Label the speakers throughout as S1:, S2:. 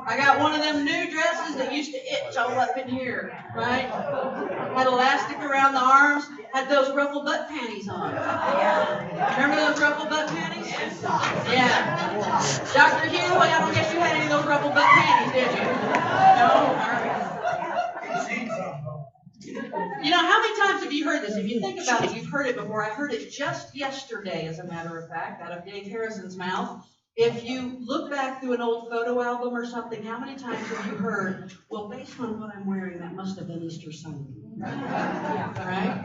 S1: I got one of them new dresses that used to itch all up in here, right? Had elastic around the arms, had those ruffle butt panties on. Remember those ruffle butt panties? Yeah. Dr. Hugh, I don't guess you had any of those ruffle butt panties, did you? No? You know, how many times have you heard this? If you think about it, you've heard it before. I heard it just yesterday, as a matter of fact, out of Dave Harrison's mouth. If you look back through an old photo album or something, how many times have you heard, well, based on what I'm wearing, that must have been Easter Sunday. Right?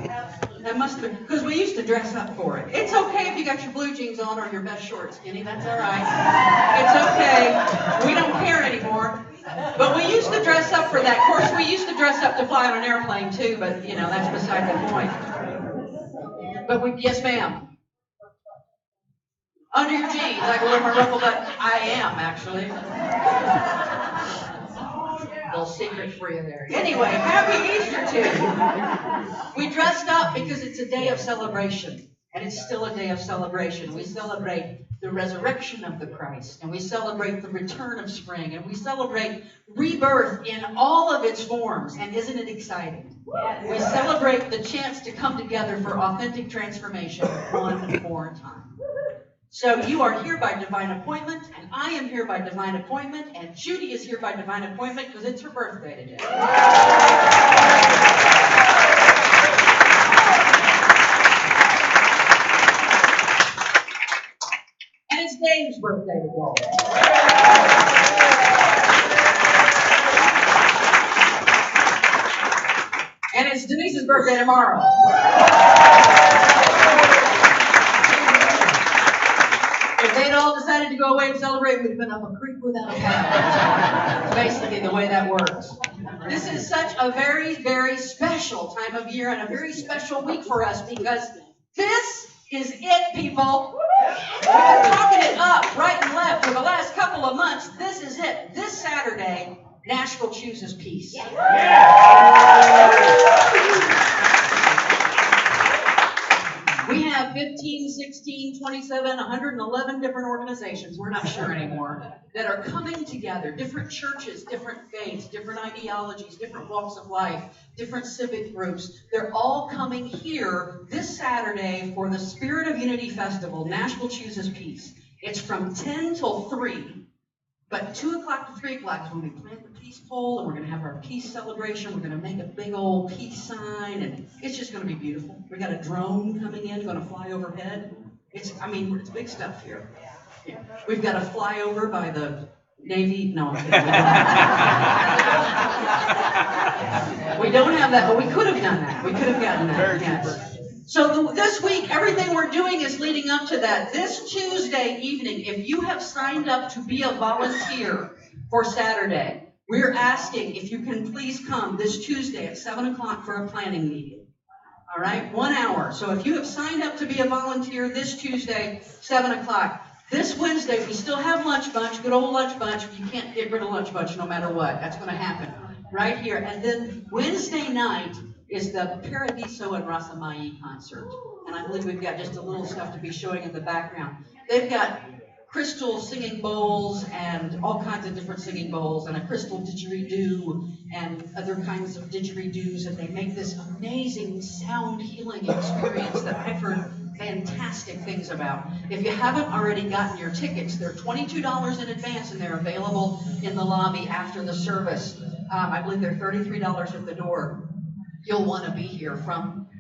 S1: That must have been, because we used to dress up for it. It's okay if you got your blue jeans on or your best shorts, skinny, that's all right. It's okay. We don't care anymore. But we used to dress up for that. Of course, we used to dress up to fly on an airplane too, but you know, that's beside the point. But yes, ma'am. Under your jeans, I can wear my ruffle butt. I am, actually. Little secret for you there. Anyway, happy Easter to you. We dressed up because it's a day of celebration. And it's still a day of celebration. We celebrate the resurrection of the Christ. And we celebrate the return of spring. And we celebrate rebirth in all of its forms. And isn't it exciting? We celebrate the chance to come together for authentic transformation one more time. So you are here by divine appointment, and I am here by divine appointment, and Judy is here by divine appointment because it's her birthday today. And it's Dave's birthday today. And it's Denise's birthday tomorrow. If they'd all decided to go away and celebrate, we'd have been up a creek without a paddle. Basically the way that works. This is such a very, very special time of year and a very special week for us because this is it, people. We've been talking it up right and left for the last couple of months. This is it. This Saturday, Nashville chooses peace. We have 15, 16, 27, 111 different organizations, we're not sure anymore, that are coming together. Different churches, different faiths, different ideologies, different walks of life, different civic groups. They're all coming here this Saturday for the Spirit of Unity Festival, Nashville Chooses Peace. It's from 10 till 3. But 2 o'clock to 3 o'clock is when we plant the peace pole, and we're going to have our peace celebration. We're going to make a big old peace sign, and it's just going to be beautiful. We got a drone coming in, going to fly overhead. It's big stuff here. Yeah. We've got a flyover by the Navy. No, we don't have that, but we could have done that. We could have gotten that. Yes. So this week, everything we're doing is leading up to that. This Tuesday evening, if you have signed up to be a volunteer for Saturday, we're asking if you can please come this Tuesday at 7 o'clock for a planning meeting. All right, 1 hour. So if you have signed up to be a volunteer this Tuesday, 7 o'clock. This Wednesday, we still have Lunch Bunch, good old Lunch Bunch. You can't get rid of Lunch Bunch no matter what. That's going to happen right here. And then Wednesday night is the Paradiso and Rasamai concert. And I believe we've got just a little stuff to be showing in the background. They've got crystal singing bowls and all kinds of different singing bowls and a crystal didgeridoo and other kinds of didgeridoos. And they make this amazing sound healing experience that I've heard fantastic things about. If you haven't already gotten your tickets, they're $22 in advance and they're available in the lobby after the service. I believe they're $33 at the door. You'll want to be here.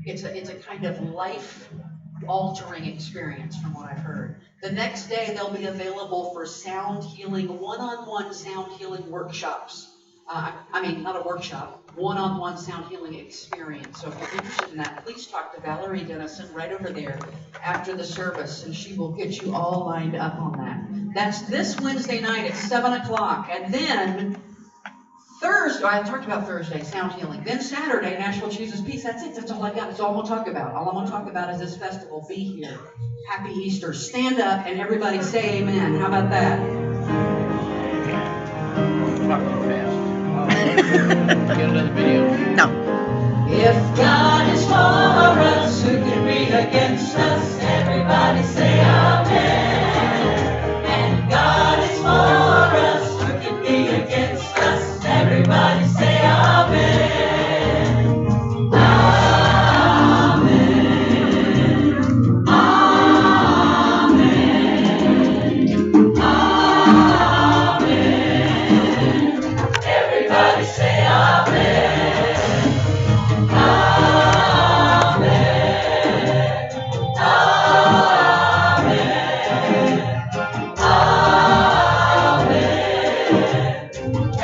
S1: It's a kind of life-altering experience from what I've heard. The next day, they'll be available for sound healing, one-on-one sound healing workshops. Not a workshop, one-on-one sound healing experience. So if you're interested in that, please talk to Valerie Dennison right over there after the service, and she will get you all lined up on that. That's this Wednesday night at 7 o'clock. And then Thursday, I talked about Thursday, sound healing. Then Saturday, Nashville Chooses Peace. That's it. That's all I got. That's all I'm going to talk about. All I'm going to talk about is this festival. Be here. Happy Easter. Stand up and everybody say amen. How about that?
S2: Talk too fast. Get another video.
S3: No.
S1: If God is for us, who can be against us? Everybody say amen. And God is for us, who can be against us? Everybody say amen. Amen. Amen. Amen. Everybody say amen.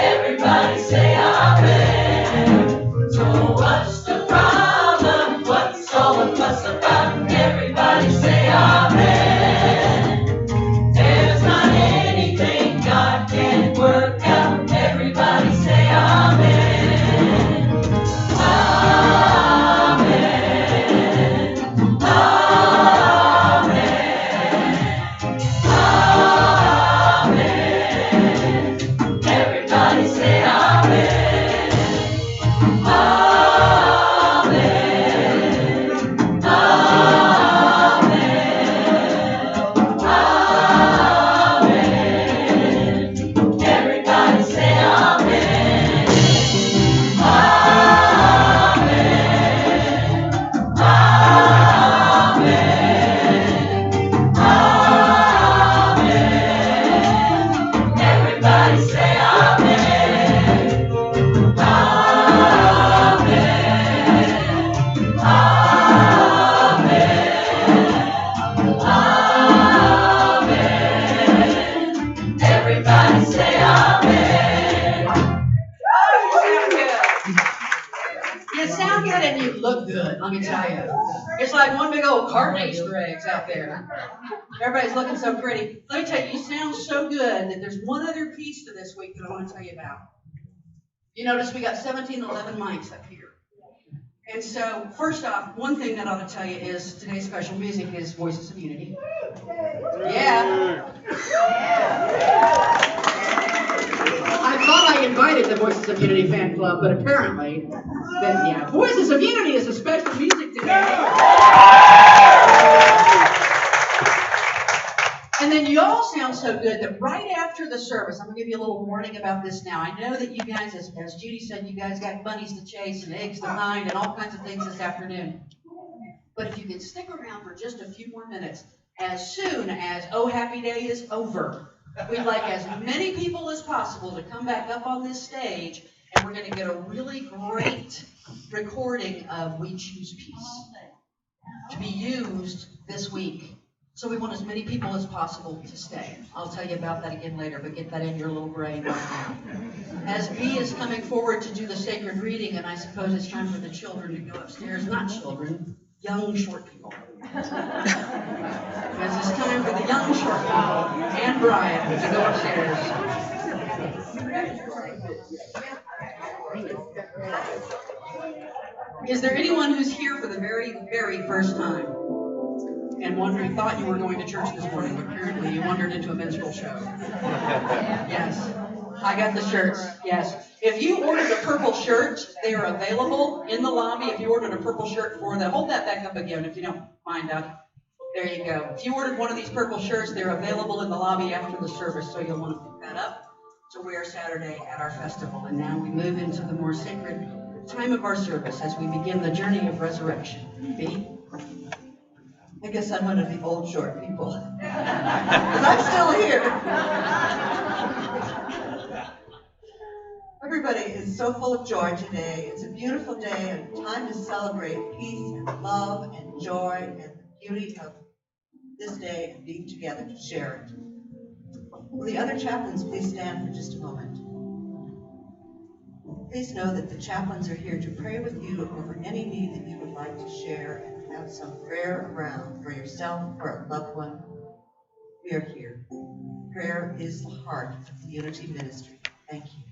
S1: Everybody say amen. So what's the problem? What's all the fuss about? Everybody say amen. There's not anything God can't work out. Everybody say amen. Amen. Amen. Everybody say amen. Amen. Amen. Amen. Everybody say amen. Amen. Amen. Amen. Everybody say amen. Amen. Amen. Everybody say amen. You sound good and you look good, let me tell you. It's like one big old carton of Easter eggs out there. Everybody's looking so pretty. Let me tell you, you sound so good that there's one other piece to this week that I want to tell you about. You notice we got 1711 mics up here. And so, first off, one thing that I ought to tell you is today's special music is Voices of Unity. Yeah. I thought I invited the Voices of Unity fan club, but apparently, Voices of Unity is a special music today. And then you all sound so good that right after the service, I'm going to give you a little warning about this now. I know that you guys, as Judy said, you guys got bunnies to chase and eggs to find and all kinds of things this afternoon. But if you can stick around for just a few more minutes, as soon as Oh Happy Day is over, we'd like as many people as possible to come back up on this stage, and we're going to get a really great recording of We Choose Peace to be used this week. So we want as many people as possible to stay. I'll tell you about that again later, but get that in your little brain right now. As B is coming forward to do the sacred reading, and I suppose it's time for the children to go upstairs. Not children, young short people. Because it's time for the young short people and Brian to go upstairs. Is there anyone who's here for the very, very first time? And thought you were going to church this morning, but apparently you wandered into a minstrel show. Yes. I got the shirts. Yes. If you ordered a purple shirt, they are available in the lobby. If you ordered a purple shirt for that, hold that back up again if you don't mind, Doug. There you go. If you ordered one of these purple shirts, they're available in the lobby after the service, so you'll want to pick that up to wear Saturday at our festival. And now we move into the more sacred time of our service as we begin the journey of resurrection. B? I guess I'm one of the old short people. Because I'm still here.
S4: Everybody is so full of joy today. It's a beautiful day and time to celebrate peace and love and joy and the beauty of this day and being together to share it. Will the other chaplains please stand for just a moment? Please know that the chaplains are here to pray with you over any need that you would like to share and have some prayer around for yourself or a loved one. We are here. Prayer is the heart of the Unity Ministry. Thank you.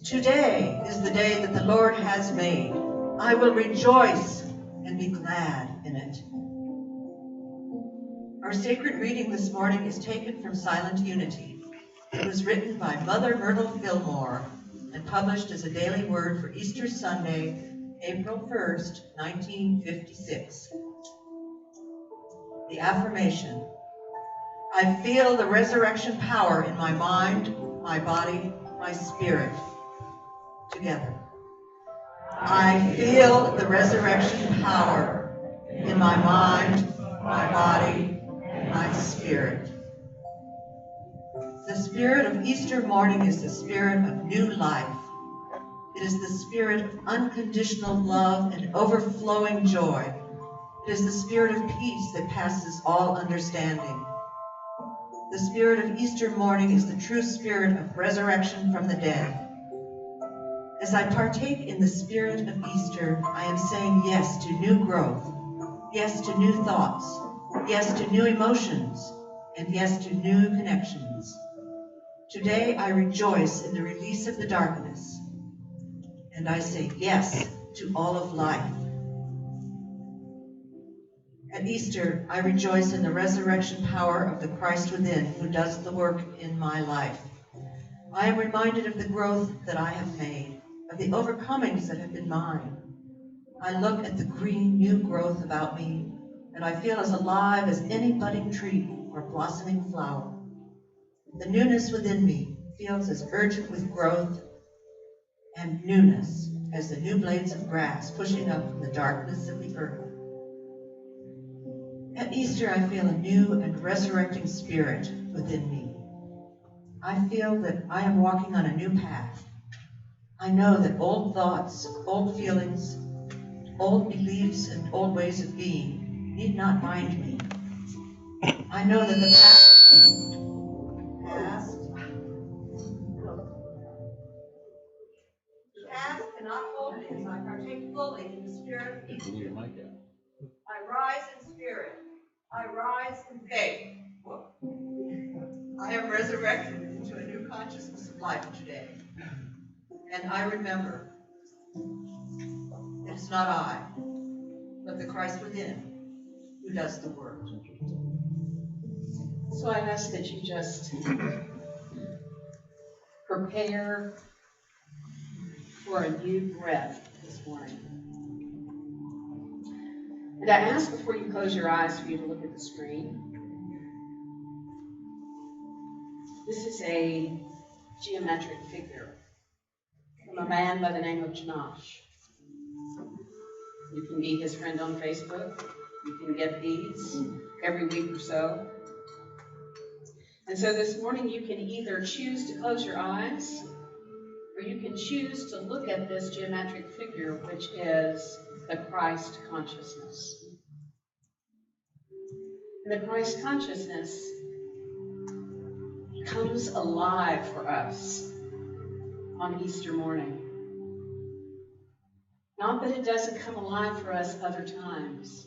S4: Today is the day that the Lord has made. I will rejoice and be glad in it. Our sacred reading this morning is taken from Silent Unity. It was written by Mother Myrtle Fillmore and published as a daily word for Easter Sunday, April 1st, 1956. The affirmation: I feel the resurrection power in my mind, my body, my spirit. Together. I feel the resurrection power in my mind, my body, my spirit. The spirit of Easter morning is the spirit of new life. It is the spirit of unconditional love and overflowing joy. It is the spirit of peace that passes all understanding. The spirit of Easter morning is the true spirit of resurrection from the dead. As I partake in the spirit of Easter, I am saying yes to new growth, yes to new thoughts, yes to new emotions, and yes to new connections. Today I rejoice in the release of the darkness, and I say yes to all of life. At Easter, I rejoice in the resurrection power of the Christ within who does the work in my life. I am reminded of the growth that I have made, of the overcomings that have been mine. I look at the green new growth about me, and I feel as alive as any budding tree or blossoming flower. The newness within me feels as urgent with growth and newness as the new blades of grass pushing up from the darkness of the earth. At Easter, I feel a new and resurrecting spirit within me. I feel that I am walking on a new path. I know that old thoughts, old feelings, old beliefs, and old ways of being need not bind me. I know that the past cannot hold me as I partake fully in the spirit of Easter. I rise in spirit. I rise in faith. I am resurrected into a new consciousness of life today. And I remember, it is not I, but the Christ within who does the work.
S1: So I ask that you just prepare for a new breath this morning. And I ask before you close your eyes for you to look at the screen. This is a geometric figure from a man by the name of Janash. You can be his friend on Facebook. You can get these every week or so. And so this morning you can either choose to close your eyes, or you can choose to look at this geometric figure, which is the Christ consciousness. And the Christ consciousness comes alive for us on Easter morning. Not that it doesn't come alive for us other times,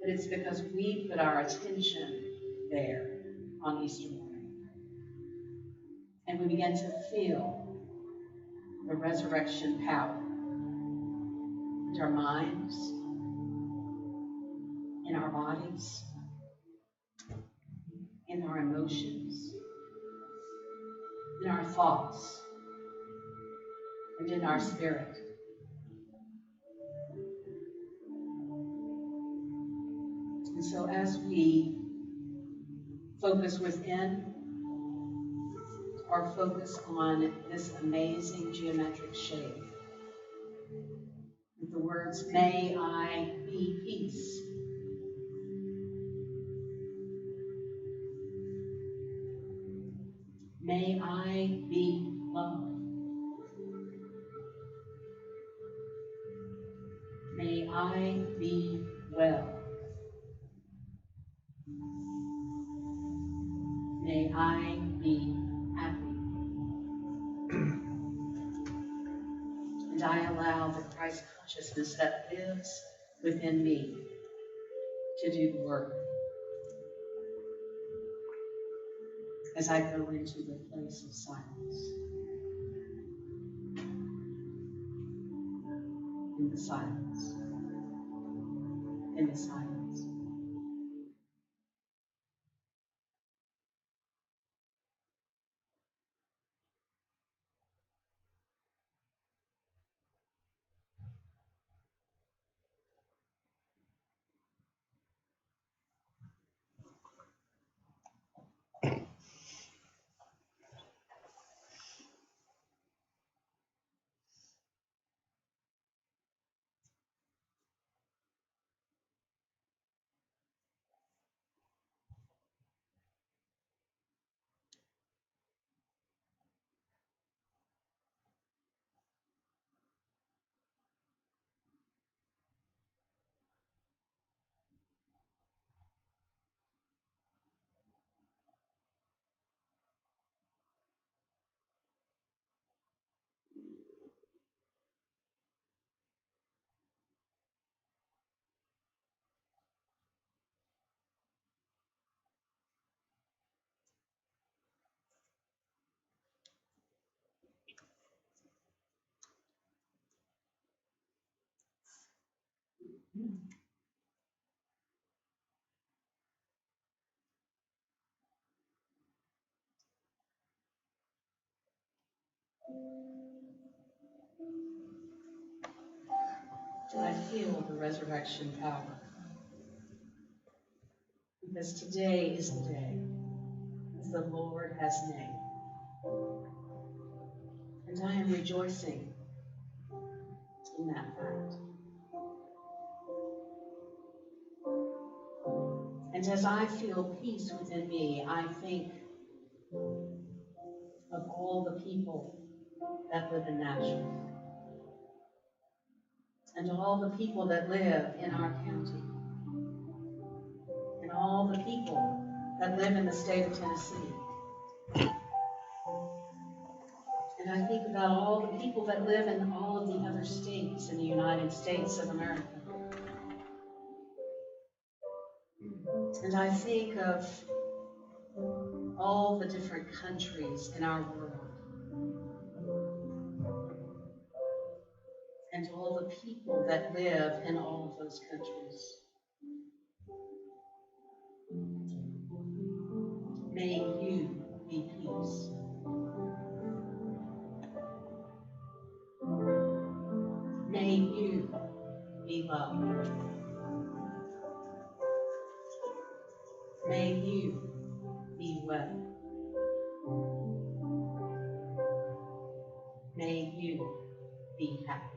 S1: but it's because we put our attention there on Easter morning. And we begin to feel the resurrection power in our minds, in our bodies, in our emotions, in our thoughts, and in our spirit. And so as we focus within, or focus on this amazing geometric shape, with the words, "May I be peace," "May I be love," "May I I be well. May I be happy. And I allow the Christ consciousness that lives within me to do the work as I go into the place of silence. In the silence. In the silence. Do I feel the resurrection power? Because today is the day, as the Lord has made. And I am rejoicing in that fact. And as I feel peace within me, I think of all the people that live in Nashville. And all the people that live in our county. And all the people that live in the state of Tennessee. And I think about all the people that live in all of the other states in the United States of America. And I think of all the different countries in our world. And all the people that live in all of those countries. May you be peace. May you be love. May you be well. May you be happy.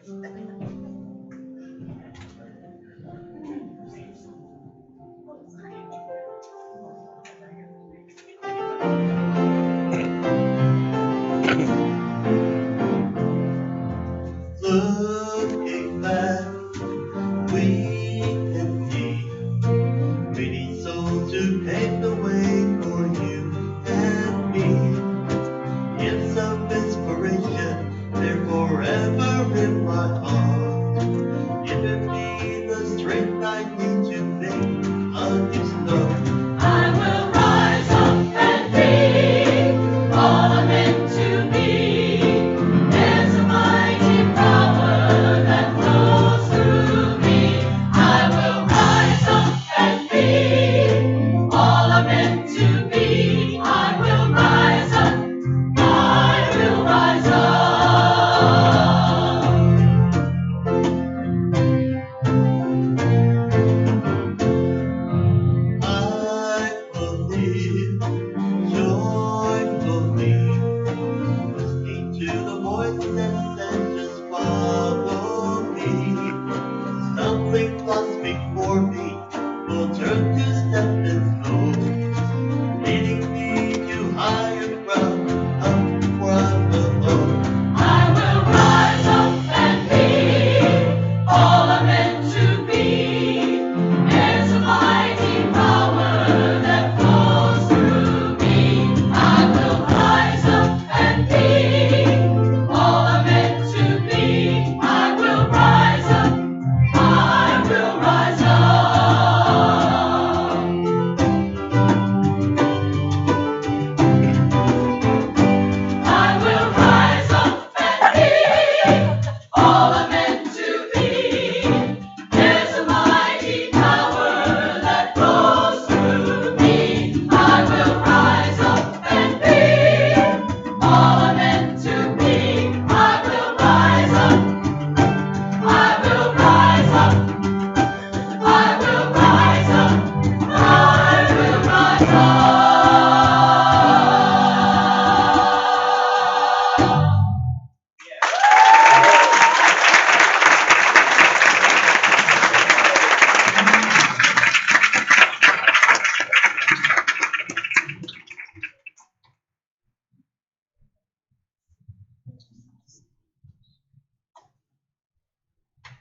S3: Looking back, we can see many souls who paved the way for you and me. Gifts of inspiration, they're forever in my heart, giving me the strength I need to make a new start.
S5: I will rise up and be all I'm meant to be. There's a mighty power that flows through me. I will rise up and be all I'm meant to be. I will rise up. I will rise up.
S3: I believe joyfully, listening to the voice that says just follow me. Stumbling blocks before me will turn to stepping stones, leading me to higher ground, up where I belong.
S5: I will rise up and be all I'm meant to be. There's a mighty power that flows through me. I will rise up and be all I'm meant to be. I will rise up. I will rise up. I will rise up and be all I'm meant to be. There's a mighty power that flows through me. I will rise up and be all I'm meant to be. I will rise up. I will rise up. I will rise up. I will rise up.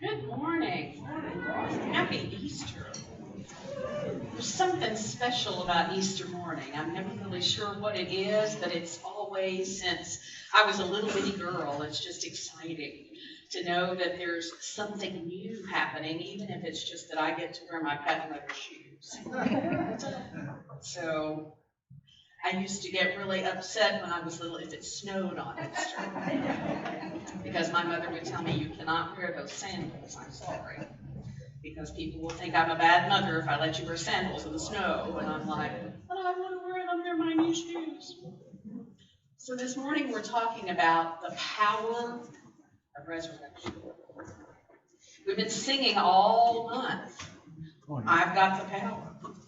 S1: Good morning. Happy Easter. There's something special about Easter morning. I'm never really sure what it is, but it's always, since I was a little bitty girl, it's just exciting to know that there's something new happening, even if it's just that I get to wear my patent leather shoes. So I used to get really upset when I was little if it snowed on Easter, because my mother would tell me, you cannot wear those sandals, I'm sorry, because people will think I'm a bad mother if I let you wear sandals in the snow. And I'm like, but I want to wear them, they're my new shoes. So this morning we're talking about the power of resurrection. We've been singing all month, I've got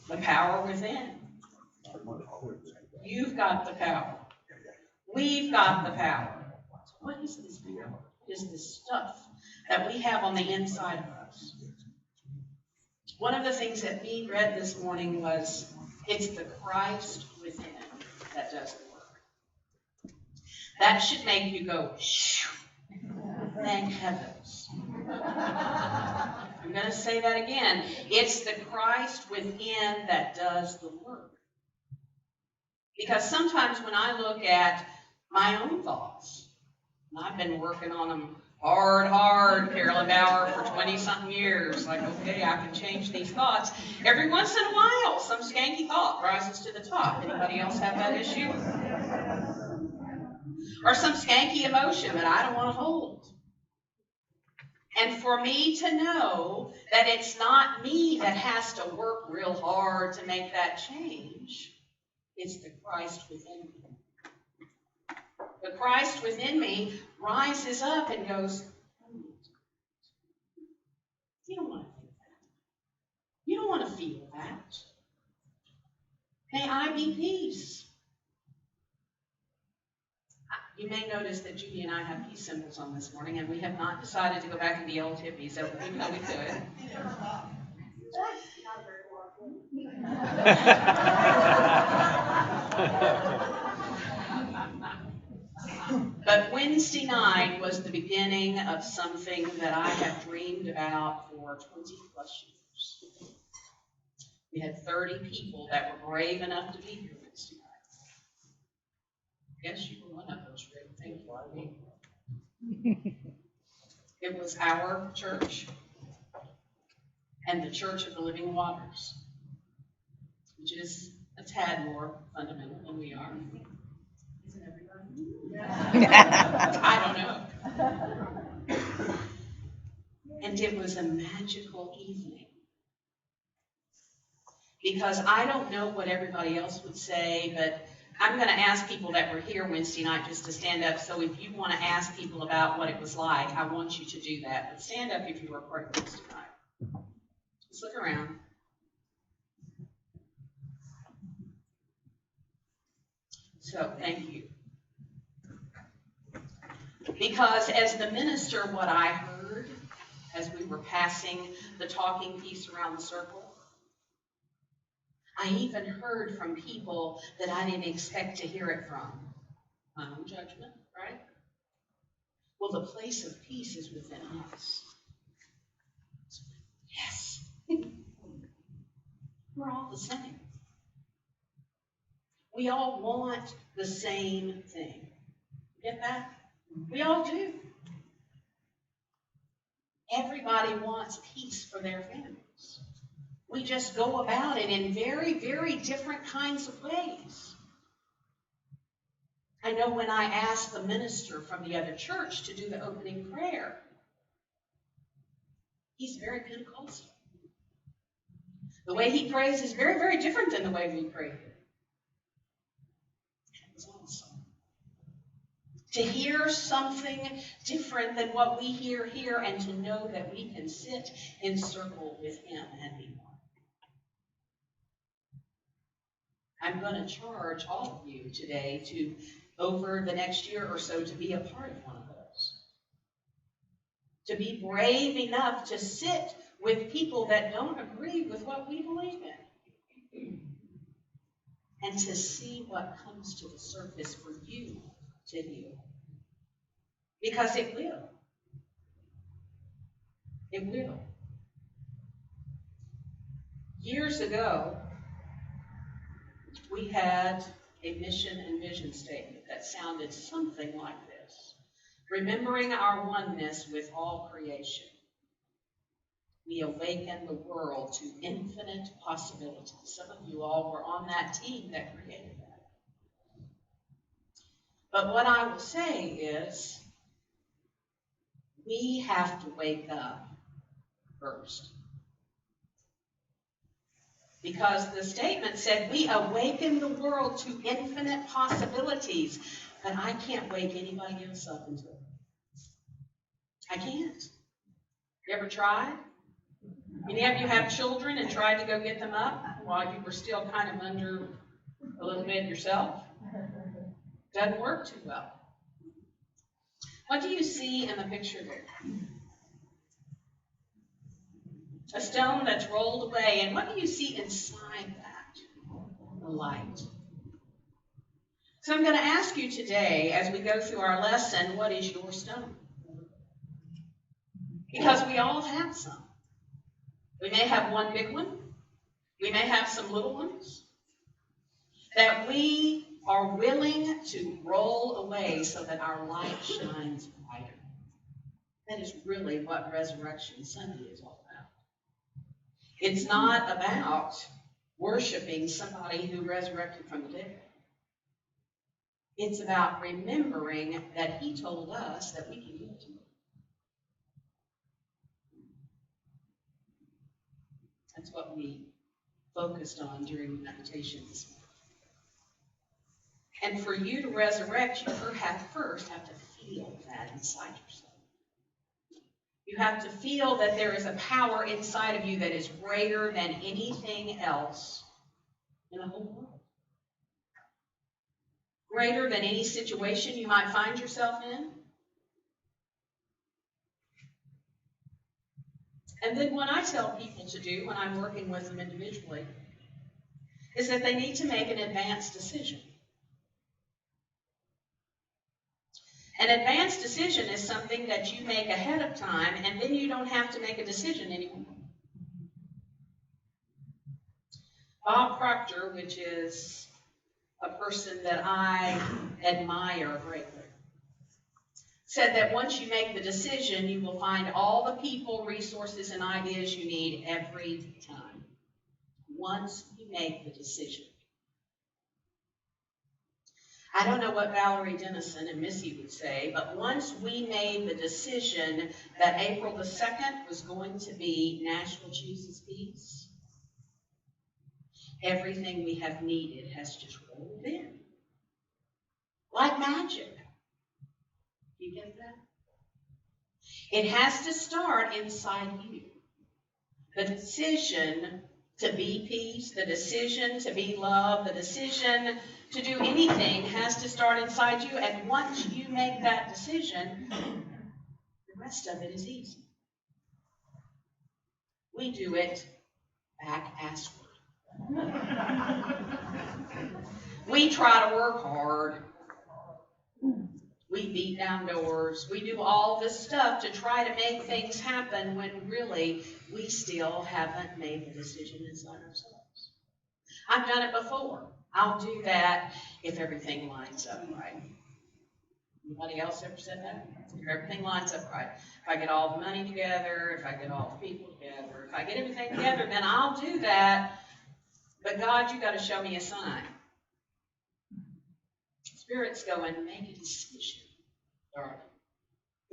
S1: the power within. You've got the power. We've got the power. So what is this power? It is this stuff that we have on the inside of us. One of the things that we read this morning was, it's the Christ within that does the work. That should make you go, shoo, thank heavens. I'm going to say that again. It's the Christ within that does the work. Because sometimes when I look at my own thoughts, and I've been working on them hard, Carolyn Bauer, for 20-something years, like, okay, I can change these thoughts. Every once in a while, some skanky thought rises to the top. Anybody else have that issue? Or some skanky emotion that I don't want to hold. And for me to know that it's not me that has to work real hard to make that change, it's the Christ within me. The Christ within me rises up and goes, you don't want to think that. You don't want to feel that. May I be peace. You may notice that Judy and I have peace symbols on this morning, and we have not decided to go back and be old hippies, so even though we could. But Wednesday night was the beginning of something that I have dreamed about for 20 plus years. We had 30 people that were brave enough to be here Wednesday night. Yes, you were one of those brave people. It was our church and the Church of the Living Waters, which is a tad more fundamental than we are. Isn't everybody? I don't know. And it was a magical evening. Because I don't know what everybody else would say, but I'm going to ask people that were here Wednesday night just to stand up. So if you want to ask people about what it was like, I want you to do that. But stand up if you were part of Wednesday night. Just look around. So thank you. Because as the minister, what I heard as we were passing the talking piece around the circle, I even heard from people that I didn't expect to hear it from. My own judgment, right? Well, the place of peace is within us. Yes. We're all the same. We all want the same thing. Get that? We all do. Everybody wants peace for their families. We just go about it in very, very different kinds of ways. I know when I asked the minister from the other church to do the opening prayer, he's very Pentecostal. The way he prays is very, very different than the way we pray here. It was awesome. To hear something different than what we hear here and to know that we can sit in circle with him and be one. I'm going to charge all of you today to, over the next year or so, to be a part of one of those. To be brave enough to sit with people that don't agree with what we believe in. And to see what comes to the surface for you to heal. Because it will. It will. Years ago, we had a mission and vision statement that sounded something like this. Remembering our oneness with all creation, we awaken the world to infinite possibilities. Some of you all were on that team that created that. But what I will say is, we have to wake up first. Because the statement said, we awaken the world to infinite possibilities. But I can't wake anybody else up into it. I can't. You ever tried? Any of you have children and tried to go get them up while you were still kind of under a little bit yourself? Doesn't work too well. What do you see in the picture there? A stone that's rolled away. And what do you see inside that? The light. So I'm going to ask you today, as we go through our lesson, what is your stone? Because we all have some. We may have one big one. We may have some little ones that we are willing to roll away so that our light shines brighter. That is really what Resurrection Sunday is all about. It's not about worshiping somebody who resurrected from the dead. It's about remembering that he told us that we can do it too. That's what we focused on during the meditation this morning. And for you to resurrect, you first have to feel that inside yourself. You have to feel that there is a power inside of you that is greater than anything else in the whole world. greater than any situation you might find yourself in. And then what I tell people to do when I'm working with them individually is that they need to make an advanced decision. An advanced decision is something that you make ahead of time, and then you don't have to make a decision anymore. Bob Proctor, which is a person that I admire greatly, said that once you make the decision, you will find all the people, resources, and ideas you need every time. Once you make the decision. I don't know what Valerie Dennison and Missy would say, but once we made the decision that April the 2nd was going to be National Chooses Peace, everything we have needed has just rolled in. Like magic. You get that? It has to start inside you. The decision to be peace, the decision to be love, the decision to do anything has to start inside you. And once you make that decision, the rest of it is easy. We do it back-assward. We try to work hard. We beat down doors. We do all this stuff to try to make things happen when really we still haven't made the decision inside ourselves. I've done it before. I'll do that if everything lines up right. Anybody else ever said that? If everything lines up right. If I get all the money together, if I get all the people together, if I get everything together, then I'll do that. But God, you got to show me a sign. Spirit's going, make a decision, darling.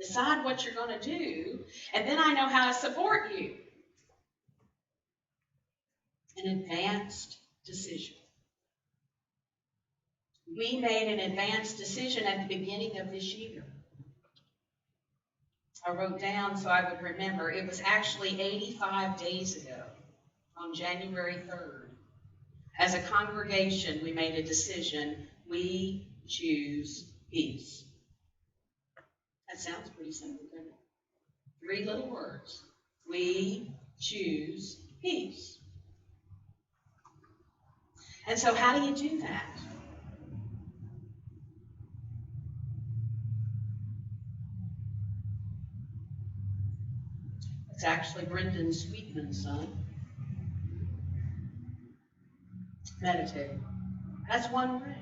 S1: Decide what you're going to do, and then I know how to support you. An advanced decision. We made an advanced decision at the beginning of this year. I wrote down so I would remember. It was actually 85 days ago, on January 3rd. As a congregation, we made a decision. We choose peace. That sounds pretty simple, doesn't it? 3 little words. We choose peace. And so how do you do that? It's actually Brendan Sweetman's son. Meditate. That's one way.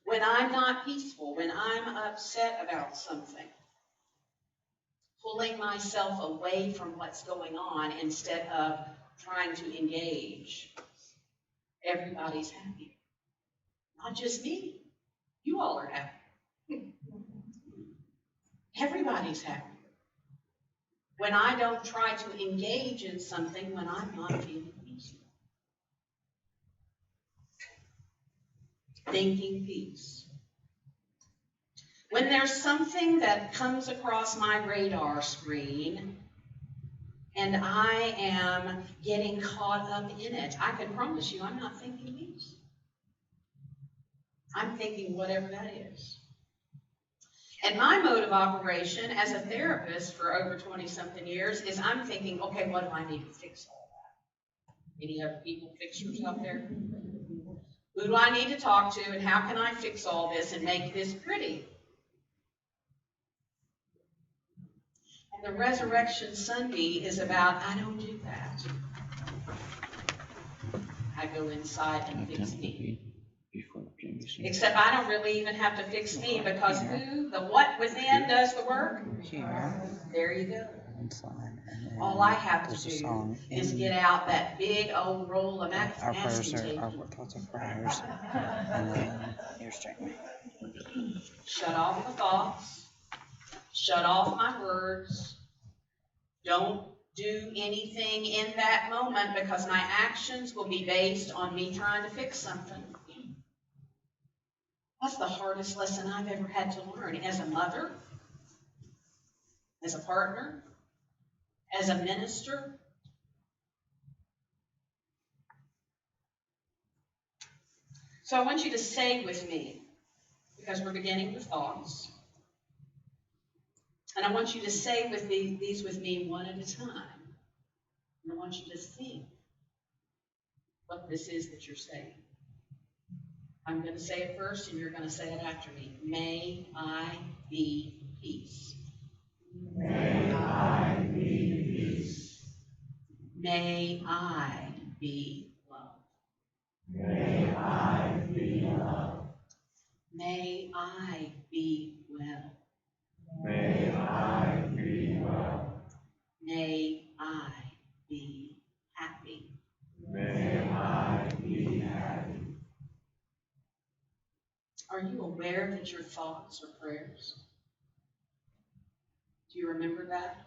S1: When I'm not peaceful, when I'm upset about something, pulling myself away from what's going on instead of trying to engage, everybody's happy. Not just me. You all are happy. Everybody's happy. When I don't try to engage in something when I'm not feeling peaceful. Thinking peace. When there's something that comes across my radar screen and I am getting caught up in it, I can promise you I'm not thinking peace. I'm thinking whatever that is. And my mode of operation as a therapist for over 20-something years is I'm thinking, okay, what do I need to fix all that? Any other people fixers out there? Who do I need to talk to, and how can I fix all this and make this pretty? And the Resurrection Sunday is about, I don't do that. I go inside and fix me. Except I don't really even have to fix me, because who, the what within does the work? There you go. All I have to do is get out that big old roll of masking tape.
S2: Our thoughts are prayers. And then here's Jamie.
S1: Shut off the thoughts. Shut off my words. Don't do anything in that moment, because my actions will be based on me trying to fix something. That's the hardest lesson I've ever had to learn as a mother, as a partner, as a minister. So I want you to say with me, because we're beginning with thoughts. And I want you to say with me, these with me one at a time. And I want you to think what this is that you're saying. I'm going to say it first, and you're going to say it after me. May I be peace.
S3: May I be peace.
S1: May I be love.
S3: May I be love.
S1: May I be well.
S3: May I be well.
S1: May I be happy.
S3: May I be happy.
S1: Are you aware that your thoughts are prayers? Do you remember that?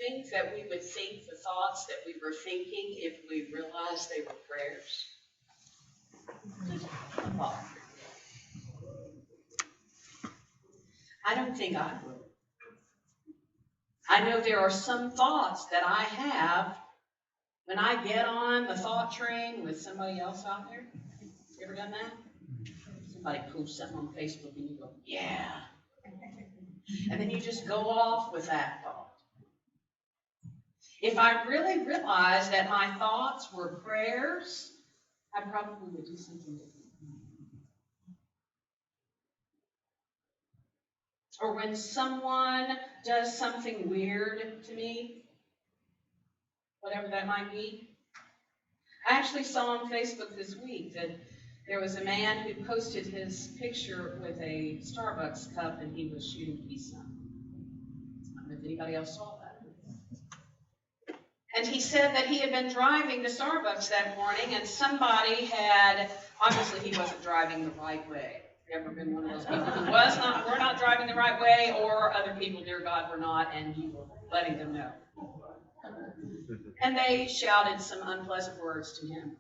S1: Think that we would think the thoughts that we were thinking if we realized they were prayers? I don't think I would. I know there are some thoughts that I have when I get on the thought train with somebody else out there. You ever done that? Somebody posts something on Facebook and you go, yeah. And then you just go off with that thought. If I really realized that my thoughts were prayers, I probably would do something different. Or when someone does something weird to me, whatever that might be. I actually saw on Facebook this week that there was a man who posted his picture with a Starbucks cup and he was shooting peace signs. I don't know if anybody else saw that. And he said that he had been driving to Starbucks that morning and somebody had, obviously he wasn't driving the right way. Have you ever been one of those people who were not driving the right way, or other people, dear God, were not, and you were letting them know? And they shouted some unpleasant words to him.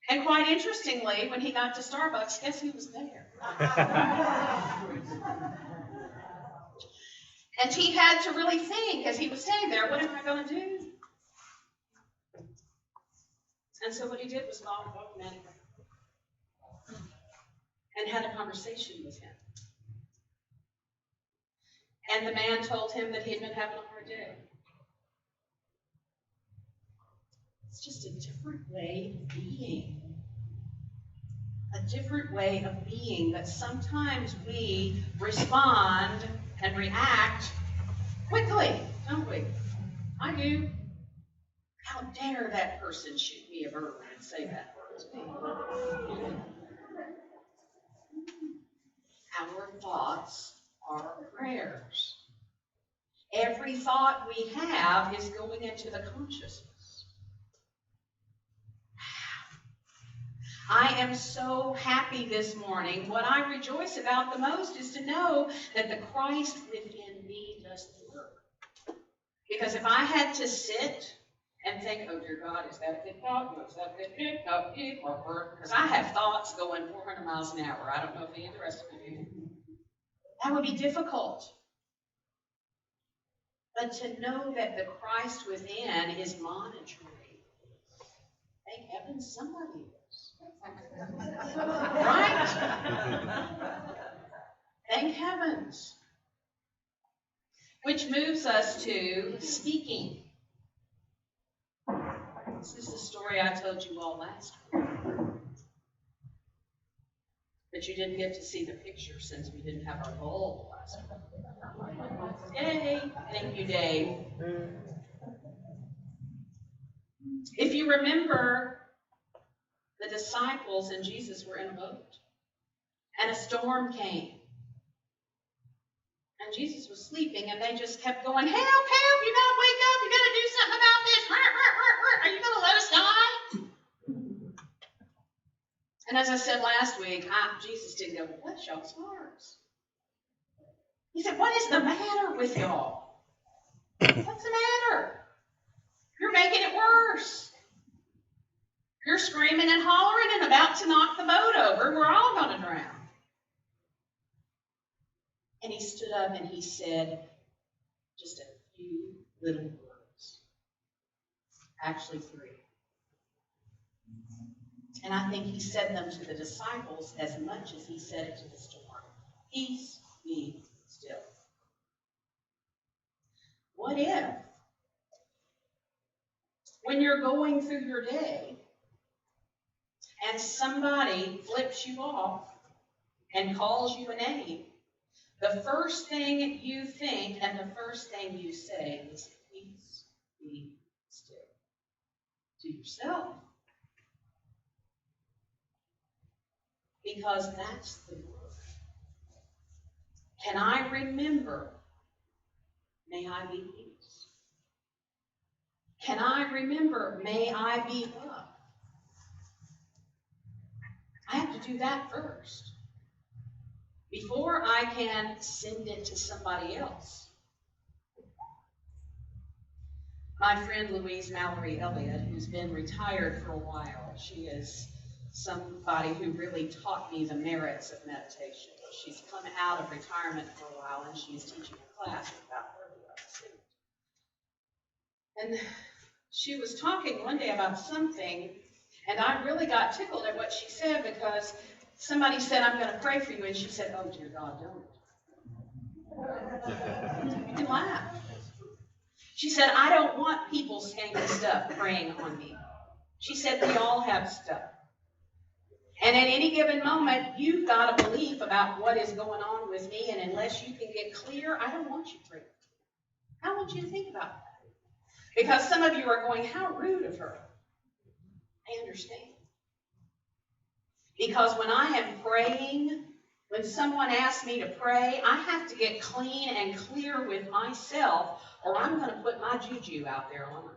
S1: And quite interestingly, when he got to Starbucks, guess who was there? And he had to really think as he was staying there, what am I going to do? And so what he did was call the man and had a conversation with him. And the man told him that he had been having a hard day. It's just a different way of being. A different way of being that sometimes we respond and react quickly, don't we? I do. How dare that person shoot me a bird and say that word to me? Our thoughts are prayers. Every thought we have is going into the consciousness. I am so happy this morning. What I rejoice about the most is to know that the Christ within me does the work. Because if I had to sit and think, oh dear God, is that a good thought? Was that a good thought? Because I have thoughts going 400 miles an hour. I don't know if any of the rest of you do. That would be difficult. But to know that the Christ within is monitoring. Thank heavens somebody is. Right? Thank heavens. Which moves us to speaking. This is the story I told you all last week. But you didn't get to see the picture since we didn't have our goal last week. Yay! Thank you, Dave. If you remember, the disciples and Jesus were in a boat, and a storm came. And Jesus was sleeping, and they just kept going, help, help, you gotta wake up, you gotta do something about this. Are you gonna let us die? And as I said last week, Jesus didn't go, bless y'all's hearts. He said, what is the matter with y'all? What's the matter? You're making it worse. You're screaming and hollering and about to knock the boat over. We're all going to drown. And he stood up and he said just a few little words. Actually 3. And I think he said them to the disciples as much as he said it to the storm. Peace, be still. What if, when you're going through your day and somebody flips you off and calls you a name, the first thing you think and the first thing you say is, peace, be still, to yourself. Because that's the word. Can I remember, may I be peace? Can I remember, may I be love? I have to do that first before I can send it to somebody else. My friend Louise Mallory Elliott, who's been retired for a while, she is somebody who really taught me the merits of meditation. She's come out of retirement for a while, and she's teaching a class about early life. And she was talking one day about something, and I really got tickled at what she said, because somebody said, I'm going to pray for you, and she said, oh, dear God, don't. You can laugh. She said, I don't want people saying stuff praying on me. She said, we all have stuff. And at any given moment, you've got a belief about what is going on with me, and unless you can get clear, I don't want you praying. I want you to think about that. Because some of you are going, how rude of her. I understand. Because when I am praying, when someone asks me to pray, I have to get clean and clear with myself, or I'm going to put my juju out there on them.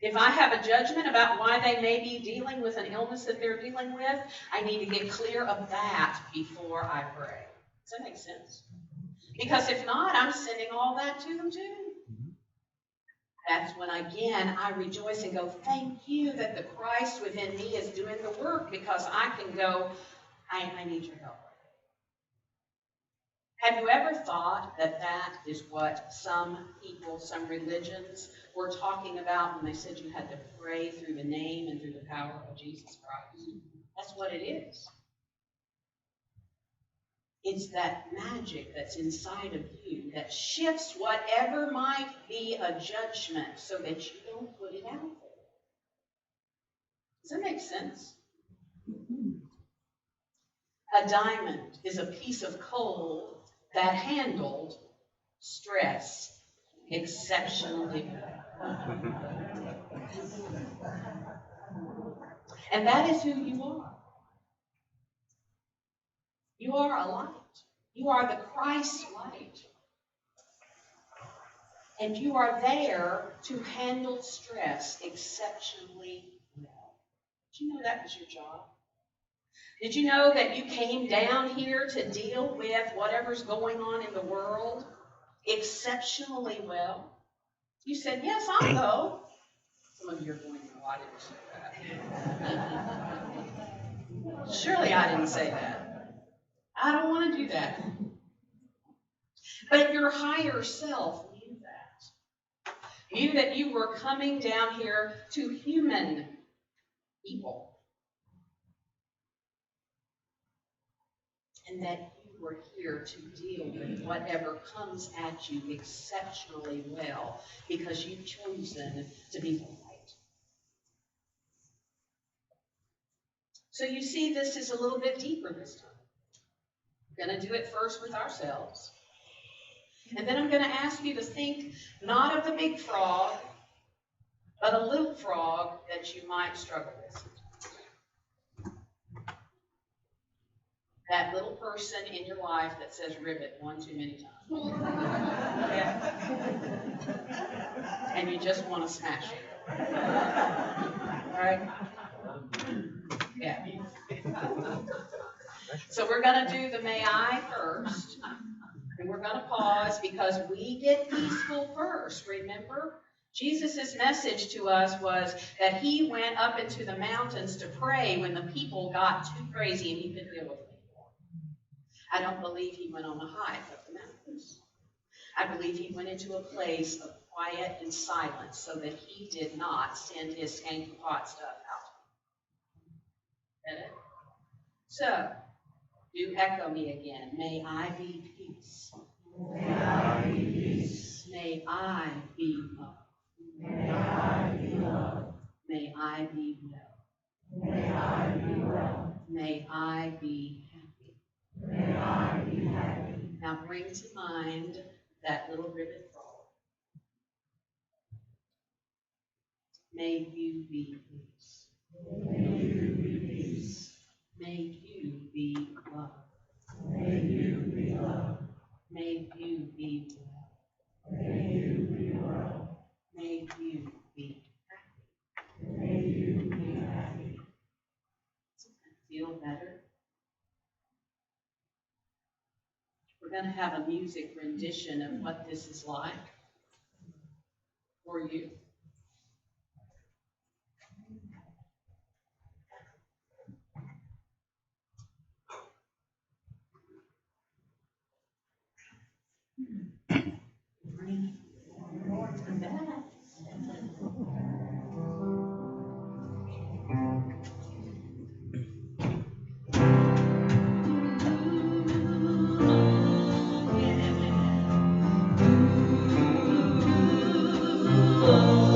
S1: If I have a judgment about why they may be dealing with an illness that they're dealing with, I need to get clear of that before I pray. Does that make sense? Because if not, I'm sending all that to them too. That's when, again, I rejoice and go, thank you that the Christ within me is doing the work, because I can go, I need your help. Have you ever thought that that is what some people, some religions were talking about when they said you had to pray through the name and through the power of Jesus Christ? That's what it is. It's that magic that's inside of you that shifts whatever might be a judgment so that you don't put it out there. Does that make sense? A diamond is a piece of coal that handled stress exceptionally well. And that is who you are. You are a light. You are the Christ light. And you are there to handle stress exceptionally well. Did you know that was your job? Did you know that you came down here to deal with whatever's going on in the world exceptionally well? You said, yes, I'll go. Some of you are going, no, I didn't say that. Surely I didn't say that. I don't want to do that. But your higher self knew that. Knew that you were coming down here to human people. And that you were here to deal with whatever comes at you exceptionally well because you've chosen to be the light. So you see, this is a little bit deeper this time. I'm going to do it first with ourselves. And then I'm going to ask you to think not of the big frog, but a little frog that you might struggle with. That little person in your life that says ribbit one too many times. And you just want to smash it. All right? Yeah. So we're going to do the may I first. And we're going to pause because we get peaceful first, remember? Jesus' message to us was that he went up into the mountains to pray when the people got too crazy and he couldn't deal with them anymore. I don't believe he went on a hike up the mountains. I believe he went into a place of quiet and silence so that he did not send his skanky pot stuff out. Get it? So, do echo me again. May I be peace. May I be peace. May I be love. May I be love. May I be well. May I be well. May I be happy. May I be happy. Now bring to mind that little ribbit frog. May you be peace. May you be peace. May you be love. May you be love. May you be well. May you be well. May you be happy. May you be happy. Does it feel better? We're going to have a music rendition of what this is like for you. Oh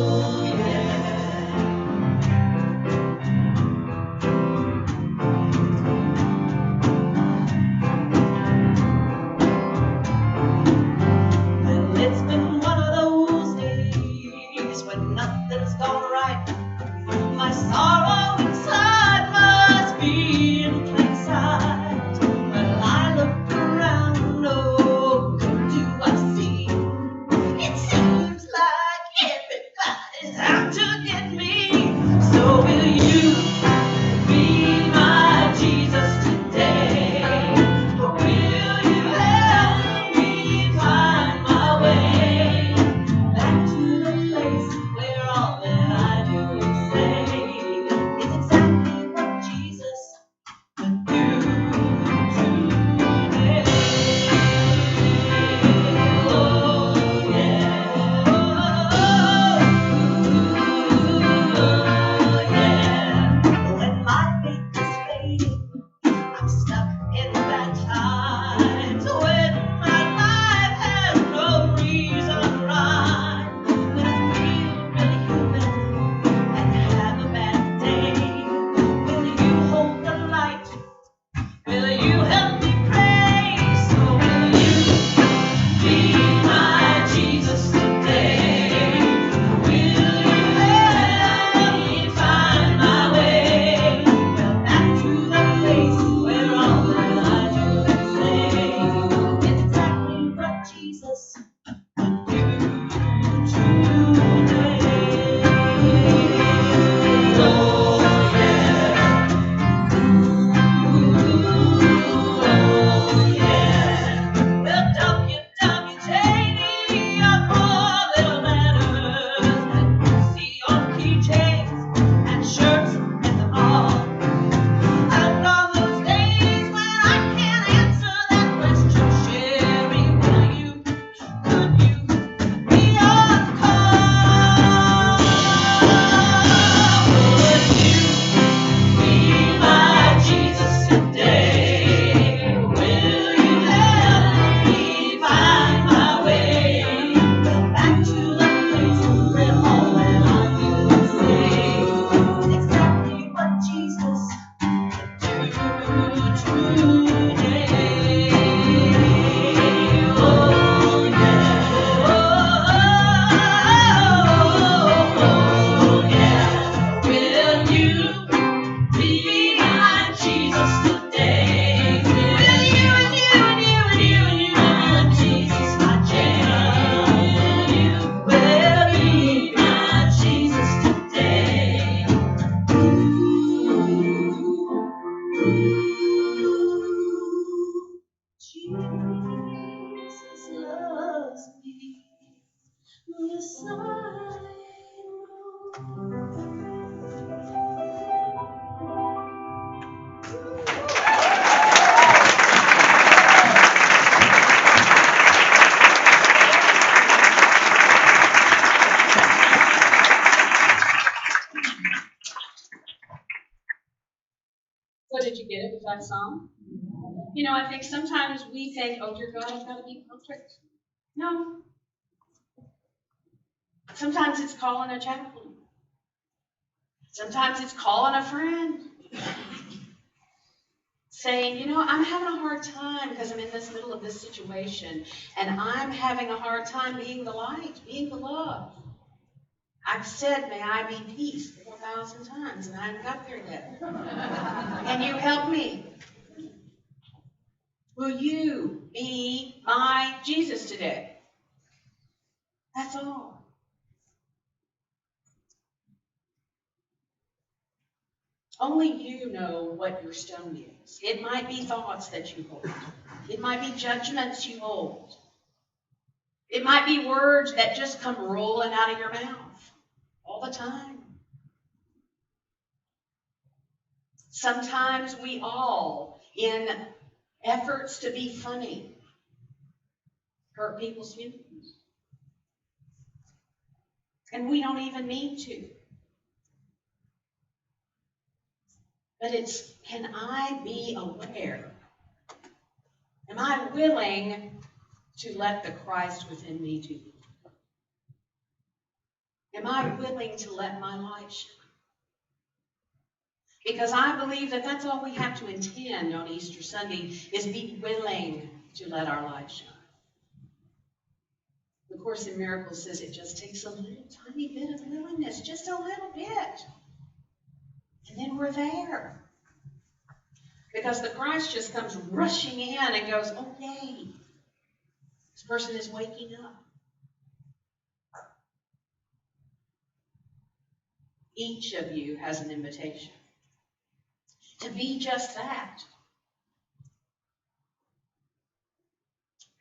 S1: So did you get it with that song? You know, I think sometimes we think, oh dear God, I've got to be perfect. No. Sometimes it's calling a chaplain. Sometimes it's calling a friend. Saying, you know, I'm having a hard time because I'm in this middle of this situation, and I'm having a hard time being the light, being the love. I've said, may I be peace 4,000 times, and I haven't got there yet. Can you help me? Will you be my Jesus today? That's all. Only you know what your stone is. It might be thoughts that you hold. It might be judgments you hold. It might be words that just come rolling out of your mouth all the time. Sometimes we all, in efforts to be funny, hurt people's feelings. And we don't even mean to. But it's, can I be aware? Am I willing to let the Christ within me do it? Am I willing to let my light shine? Because I believe that that's all we have to intend on Easter Sunday, is be willing to let our light shine. The Course in Miracles says it just takes a little tiny bit of willingness, just a little bit. And then we're there. Because the Christ just comes rushing in and goes, oh, yay, this person is waking up. Each of you has an invitation to be just that.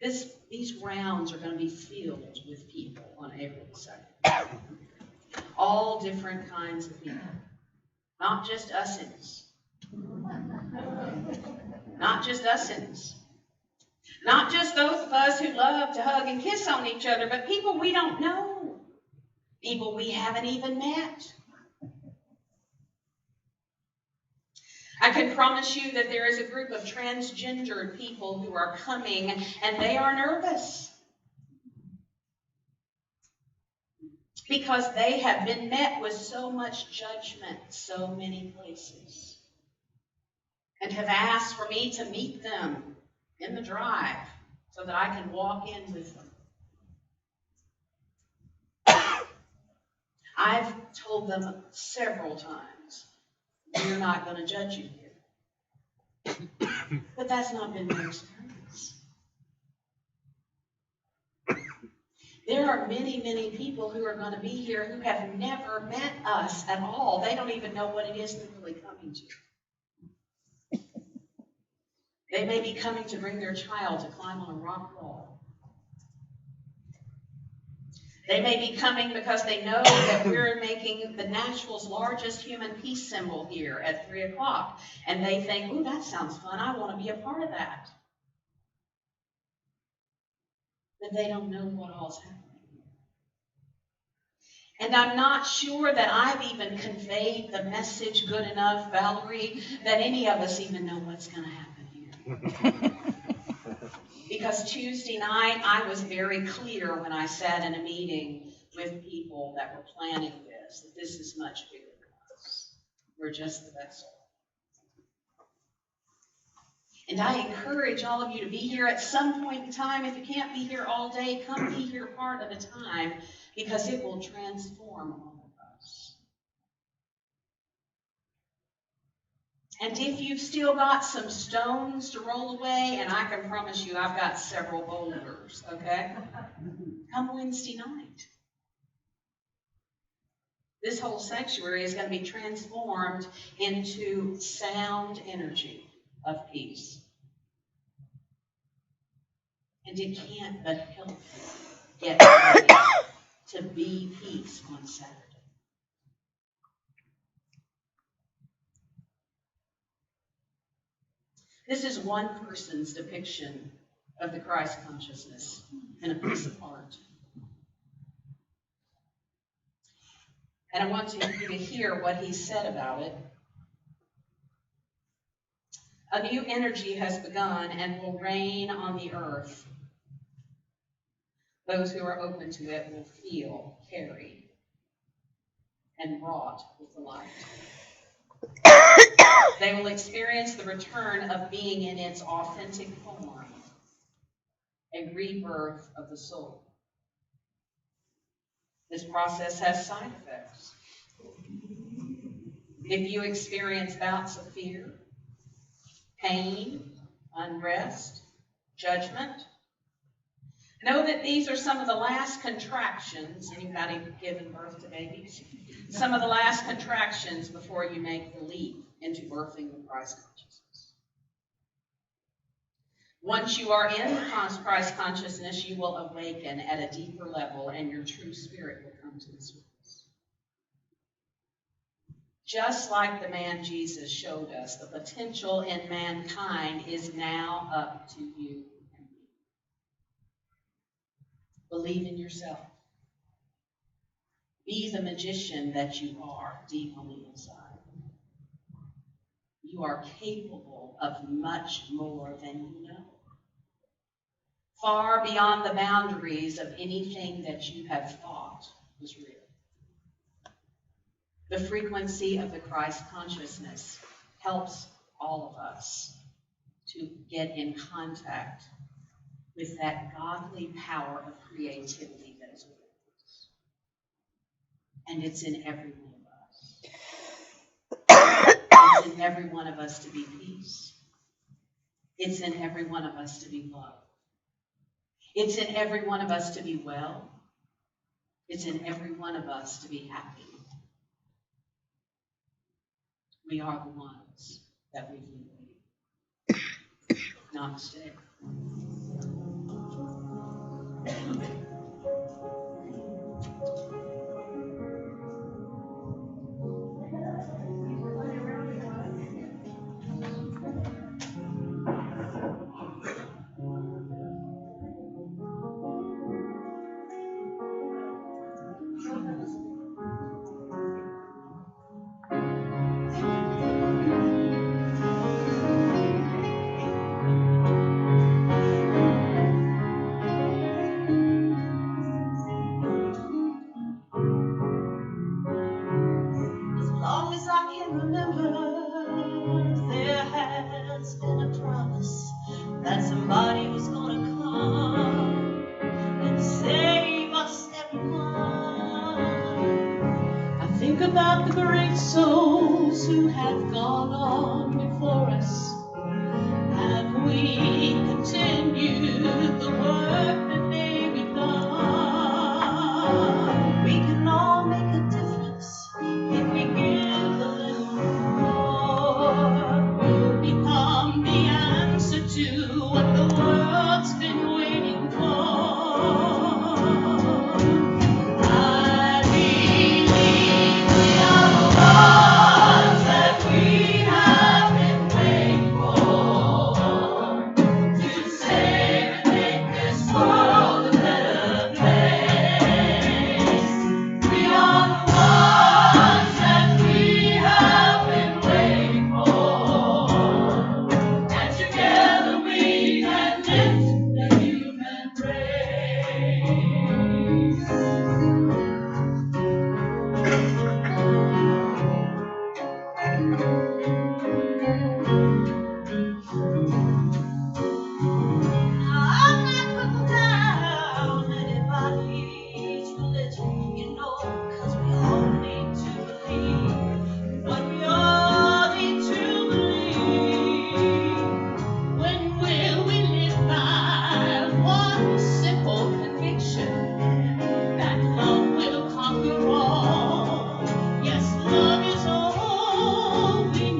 S1: These rounds are going to be filled with people on April 2nd. All different kinds of people. Not just usins. Not just usins. Not just those of us who love to hug and kiss on each other, but people we don't know. People we haven't even met. I can promise you that there is a group of transgendered people who are coming, and they are nervous. Because they have been met with so much judgment so many places. And have asked for me to meet them in the drive so that I can walk in with them. I've told them several times, we're not going to judge you here. But that's not been my experience. There are many, many people who are going to be here who have never met us at all. They don't even know what it is they're really coming to. They may be coming to bring their child to climb on a rock wall. They may be coming because they know that we're making the Nashville's largest human peace symbol here at 3 o'clock. And they think, ooh, that sounds fun. I want to be a part of that. But they don't know what all's happening. And I'm not sure that I've even conveyed the message good enough, Valerie, that any of us even know what's going to happen here. Because Tuesday night, I was very clear when I sat in a meeting with people that were planning this, that this is much bigger than us. We're just the vessel. And I encourage all of you to be here at some point in time. If you can't be here all day, come be here part of the time, because it will transform all of us. And if you've still got some stones to roll away, and I can promise you I've got several boulders, okay? Come Wednesday night. This whole sanctuary is going to be transformed into sound energy of peace. And it can't but help you get ready to be peace on Saturday. This is one person's depiction of the Christ consciousness in a piece of art. And I want you to hear what he said about it. A new energy has begun and will reign on the earth. Those who are open to it will feel carried and wrought with the light. They will experience the return of being in its authentic form, a rebirth of the soul. This process has side effects. If you experience bouts of fear, pain, unrest, judgment, know that these are some of the last contractions. Anybody given birth to babies? Some of the last contractions before you make the leap into birthing the Christ consciousness. Once you are in the Christ consciousness, you will awaken at a deeper level and your true spirit will come to the surface. Just like the man Jesus showed us, the potential in mankind is now up to you and me. Believe in yourself. Be the magician that you are deep on the inside. You are capable of much more than you know. Far beyond the boundaries of anything that you have thought was real. The frequency of the Christ consciousness helps all of us to get in contact with that godly power of creativity that is within us. And it's in every one of us. It's in every one of us to be peace. It's in every one of us to be love. It's in every one of us to be well. It's in every one of us to be happy. We are the ones that we've been waiting. Namaste.
S4: That somebody was gonna come and save us, everyone. I think about the great souls who have gone on before us. Have we continued the work that they begun? We can all make a difference if we give a little more. We'll become the answer to what the world's been waiting for. I believe we are the ones that we have been waiting for, to save and make this world a better place. We are the ones that we have been waiting for, and together we can lift the human race. I'm not putting down anybody's religion, you know, 'cause we all need to believe what we all need to believe. When will we live by one simple conviction that love will conquer all? Yes, love is all we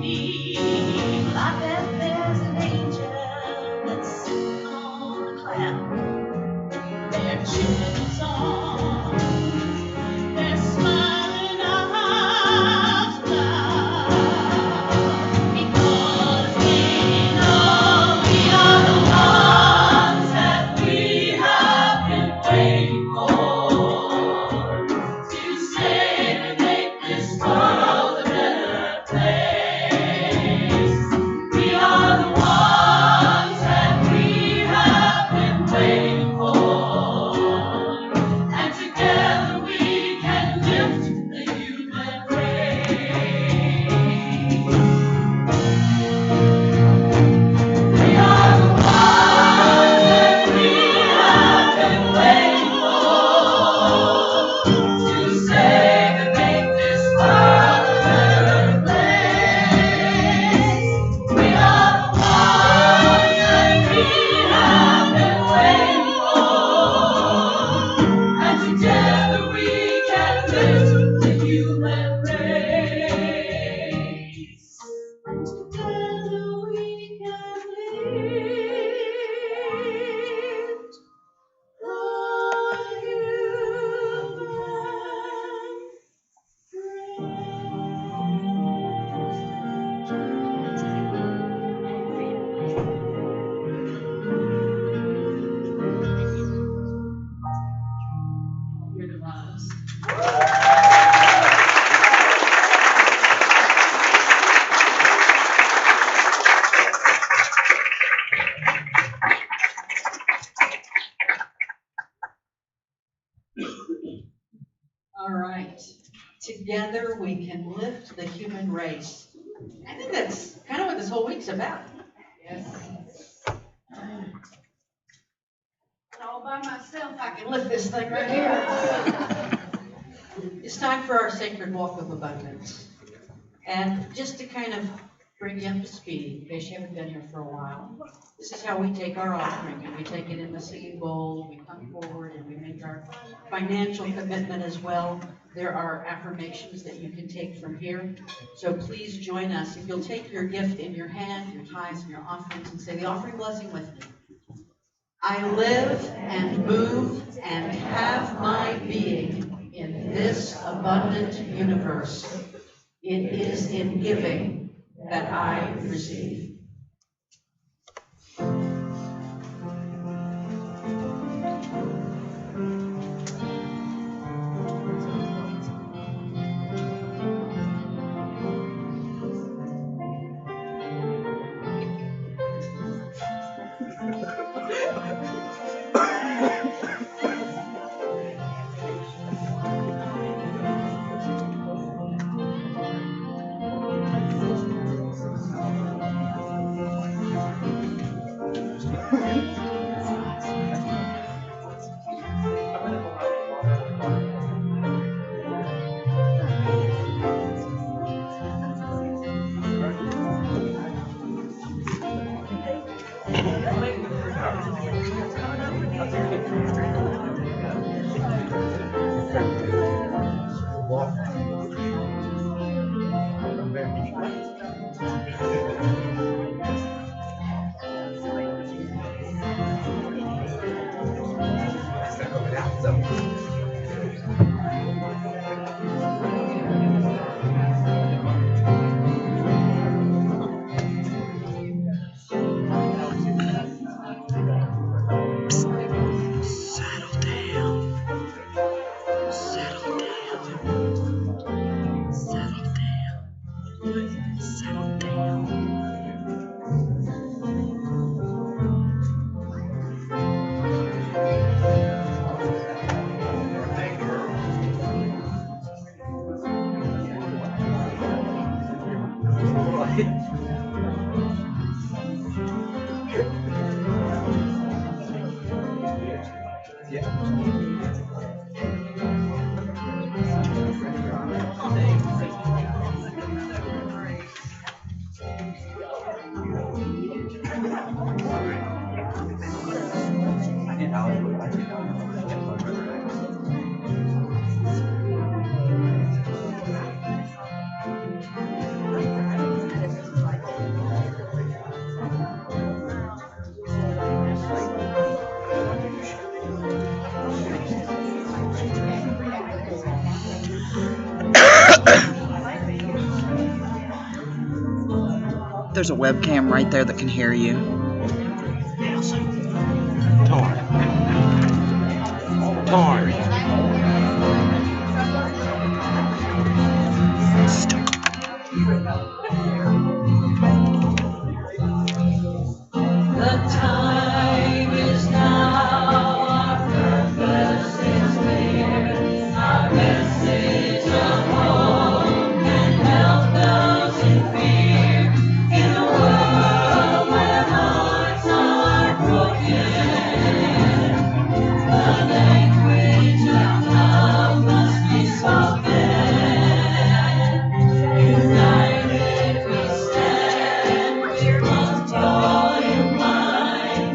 S1: human race. I think that's kind of what this whole week's about.
S5: Yes.
S1: And all by myself, I can lift this thing right here. It's time for our sacred walk of abundance. And just to kind of bring you up to speed, in case you haven't been here for a while, this is how we take our offering, and we take it in the singing bowl. We come forward and we make our financial commitment as well. There are affirmations that you can take from here. So please join us. If you'll take your gift in your hand, your tithes and your offerings, and say the offering blessing with me. I live and move and have my being in this abundant universe. It is in giving that I receive.
S6: There's a webcam right there that can hear you.
S2: Darn.
S1: The time is now, our purpose is clear, our message of hope and help those in fear, in a world where hearts are broken. The language of love must be spoken. United we stand, we're one body and mind.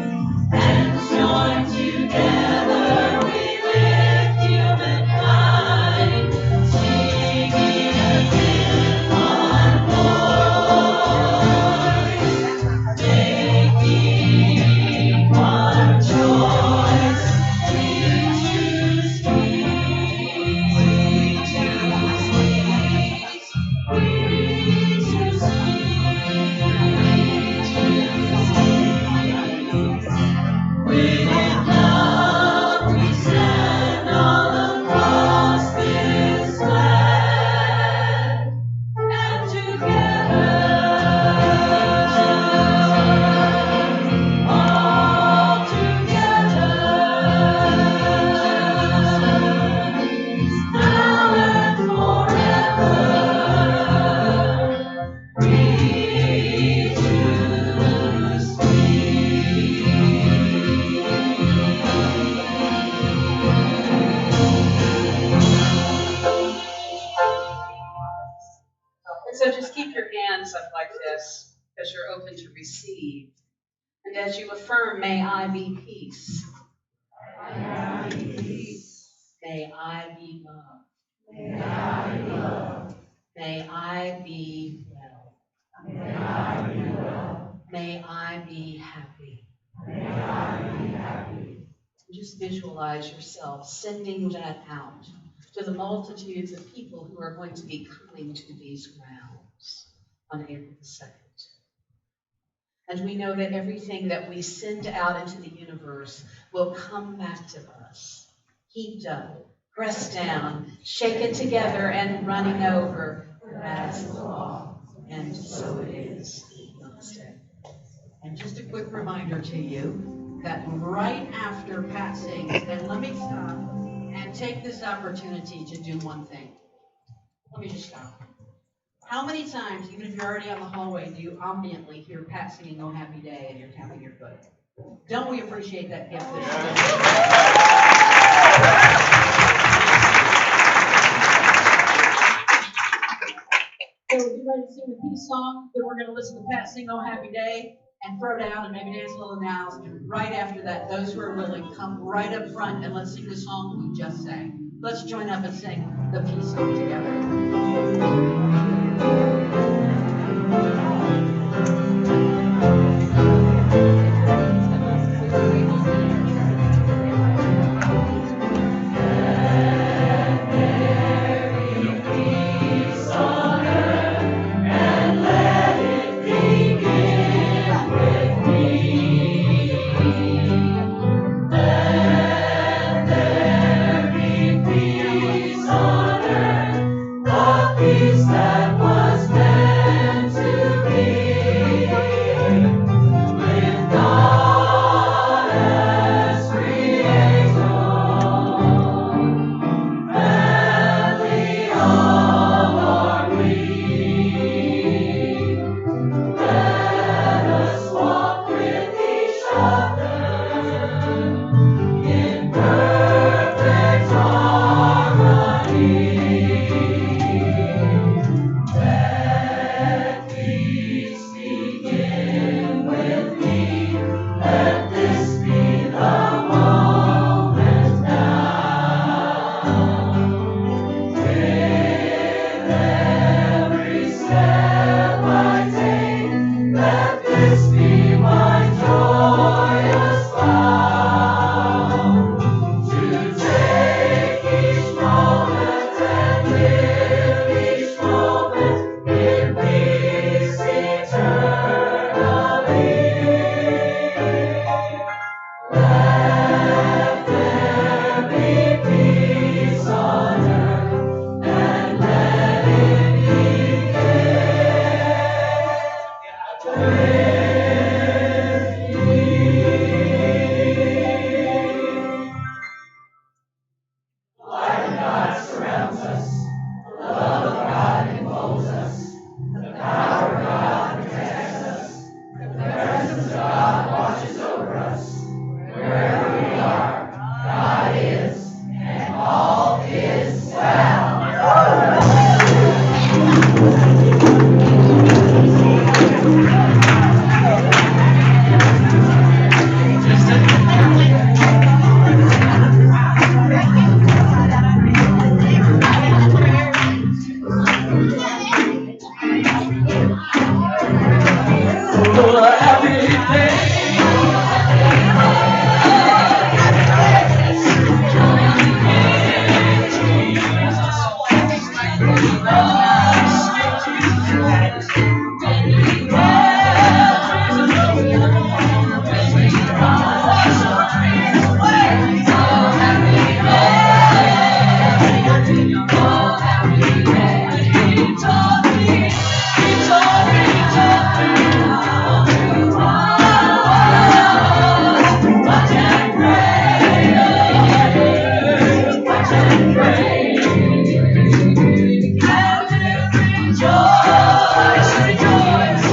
S1: keep your hands up like this because you're open to receive. And as you affirm, may I be peace. May I be peace. May I be love. May I be love. May I be well. May I be well. May I be happy. May I be happy. Just visualize yourself sending that out to the multitudes of people who are going to be coming to these grounds on April the 2nd. And we know that everything that we send out into the universe will come back to us, heaped up, pressed down, shaken together, and running over. That's the law, and so it is. Namaste. And just a quick reminder to you that right after Pat sings, and let me stop and take this opportunity to do one thing. Let me just stop. How many times, even if you're already on the hallway, do you ambiently hear Pat singing "Oh Happy Day" and you're tapping your foot? Don't we appreciate that gift this year? So we're ready to sing the peace song, then we're going to listen to Pat sing "Oh Happy Day" and throw down and maybe dance a little now. And right after that, those who are willing, come right up front and let's sing the song we just sang. Let's join up and sing the peace song together.
S5: Rejoice, rejoice.